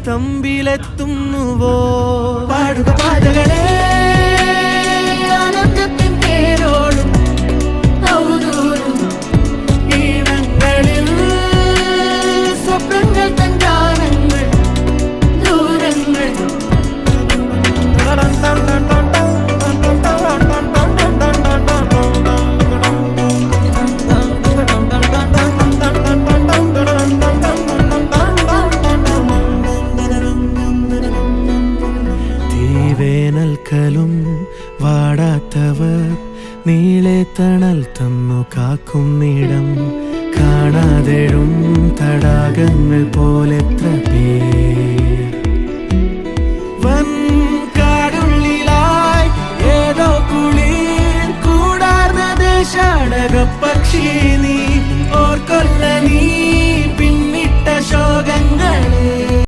തമ്പിലെത്തുന്നുവോ പാടുക പാതകളെ ആനന്ദത്തിൻ പേരോടും ഔദൂരും ഈണങ്ങളിൽ സ്വപ്നങ്ങൾ തൻ ഗാനങ്ങൾ ദൂരങ്ങൾ വേനൽക്കലും വാടാത്തവർ നീളെ തണൽ തന്നു കാക്കും നീടം കാണാതെഴും തടാകങ്ങൾ പോലെത്ര പേർ